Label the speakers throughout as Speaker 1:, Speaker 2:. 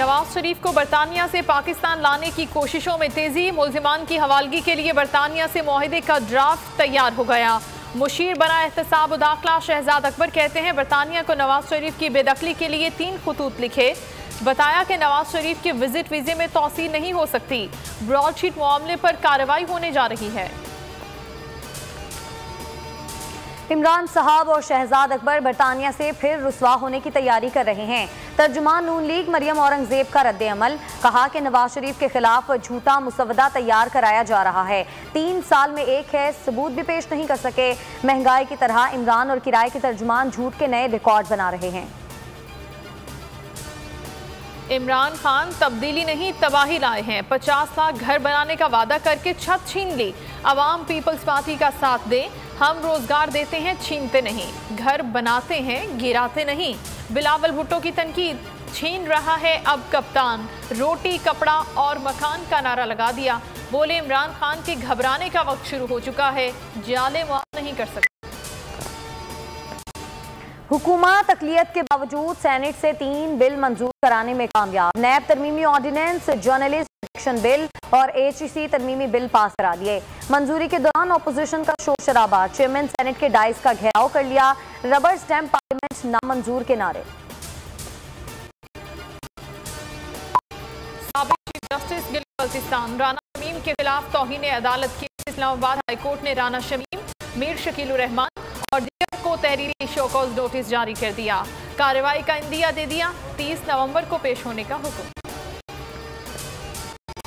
Speaker 1: नवाज शरीफ को बरतानिया से पाकिस्तान लाने की कोशिशों में तेजी। मुल्जिमान की हवालगी के लिए बरतानिया से मुआहदे का ड्राफ्ट तैयार हो गया। मुशीर बना एहतसाब दाखिला शहजाद अकबर कहते हैं बरतानिया को नवाज शरीफ की बेदखली के लिए 3 खतूत लिखे। बताया कि नवाज शरीफ के विजिट वीजे में तौसी नहीं हो सकती। ब्रॉडशीट मामले पर कार्रवाई होने जा रही है।
Speaker 2: इमरान साहब और शहजाद अकबर बरतानिया से फिर रुसवा होने की तैयारी कर रहे हैं। तर्जुमान नून लीग मरियम औरंगजेब का रद्द अमल, कहा कि नवाज शरीफ के खिलाफ झूठा मुसवदा तैयार कराया जा रहा है। 3 साल में एक है, सबूत भी पेश नहीं कर सके। महंगाई की तरह इमरान और किराए के तर्जुमान झूठ के नए रिकॉर्ड बना रहे हैं।
Speaker 1: इमरान खान तब्दीली नहीं तबाही लाए हैं। 50 लाख घर बनाने का वादा करके छत छीन ली। अवाम पीपल्स पार्टी का साथ दे। हम रोजगार देते हैं, छीनते नहीं। घर बनाते हैं, गिराते नहीं। बिलावल भुट्टो की तनकीद, छीन रहा है अब कप्तान। रोटी कपड़ा और मकान का नारा लगा दिया। बोले इमरान खान के घबराने का वक्त शुरू हो चुका है, जाले मुआफ नहीं कर सकते।
Speaker 2: हुकूमत अक़लियत के बावजूद सेनेट से 3 बिल मंजूर कराने में कामयाब। नैब तरमीमी ऑर्डिनेंस, जर्नलिस्ट प्रोटेक्शन बिल और HEC तरमीमी बिल पास करा दिए। मंजूरी के दौरान अपोजिशन का शोर शराबा, चेयरमैन सेनेट के डाइस का घेराव कर लिया। रबर स्टैम्प पार्लियामेंट नामंजूर के नारे।
Speaker 1: साबिक चीफ जस्टिस गिल बल्तिस्तान राना शमीम के खिलाफ तौहीन अदालत केस। इस्लामाबाद हाईकोर्ट ने राना शमीम, मीर शकील रहमान और दीगर को तहरीरी शोकॉज नोटिस जारी कर दिया। कार्रवाई का इंदिया दे दिया। 30 नवंबर को पेश होने का हुक्म।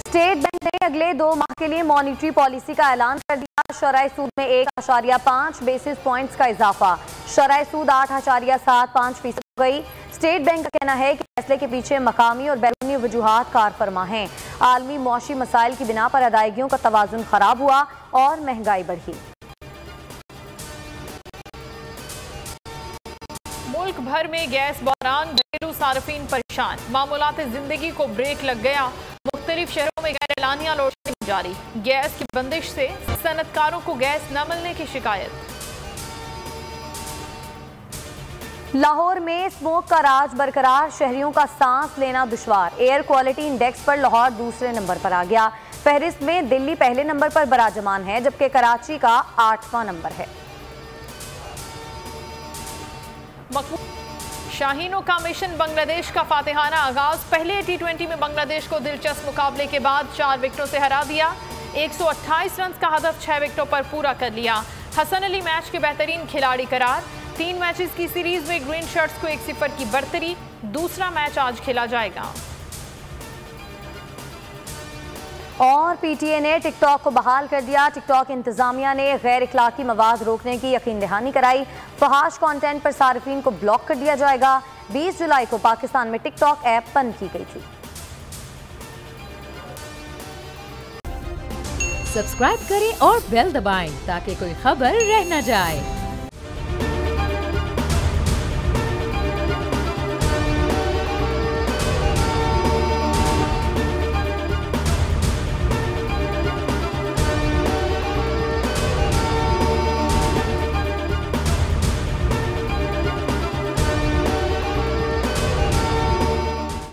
Speaker 2: स्टेट बैंक ने अगले 2 माह के लिए मॉनिटरी पॉलिसी का ऐलान कर दिया। शरह सूद में 1.5 बेसिस पॉइंट्स का इजाफा। शरह सूद 8.75% हो गई। स्टेट बैंक का कहना है कि फैसले के पीछे मकामी और बैरूनी वजूहात कार फरमा हैं। आलमी मौशी मसाइल की बिना पर अदायगियों का तवाजुन खराब हुआ और महंगाई बढ़ी।
Speaker 1: मुल्क भर में गैस बहरान, घरेलू सार्फिन परेशान। मामूलात जिंदगी को ब्रेक लग गया। मुख्तलिफ शहरों में गैर एलानिया लोड शेडिंग जारी। गैस की बंदिश से सनतकारों को गैस न मिलने की शिकायत।
Speaker 2: लाहौर में स्मोक का राज बरकरार, शहरियों का सांस लेना दुश्वार। एयर क्वालिटी इंडेक्स पर लाहौर दूसरे नंबर पर आ गया। फहरिस्त में दिल्ली पहले नंबर पर बराजमान है, जबकि कराची का 8वां नंबर है।
Speaker 1: शाहीनों का मिशन बांग्लादेश का फातिहाना आगाज। पहले T20 में बांग्लादेश को दिलचस्प मुकाबले के बाद 4 विकेटों से हरा दिया। 128 रन का हदफ 6 विकेटों पर पूरा कर लिया। हसन अली मैच के बेहतरीन खिलाड़ी करार। 3 मैचेस की सीरीज में ग्रीन शर्ट्स को 1-0 की बढ़तरी। दूसरा मैच आज खेला जाएगा।
Speaker 2: और PTA ने टिकटॉक को बहाल कर दिया। टिकटॉक इंतजामिया ने गैर इखलाकी मवाद रोकने की यकीन दहानी कराई। फहाश कंटेंट पर सार्फिन को ब्लॉक कर दिया जाएगा। 20 जुलाई को पाकिस्तान में टिकटॉक ऐप बंद की गई थी।
Speaker 3: सब्सक्राइब करें और बेल दबाएं ताकि कोई खबर रह न जाए।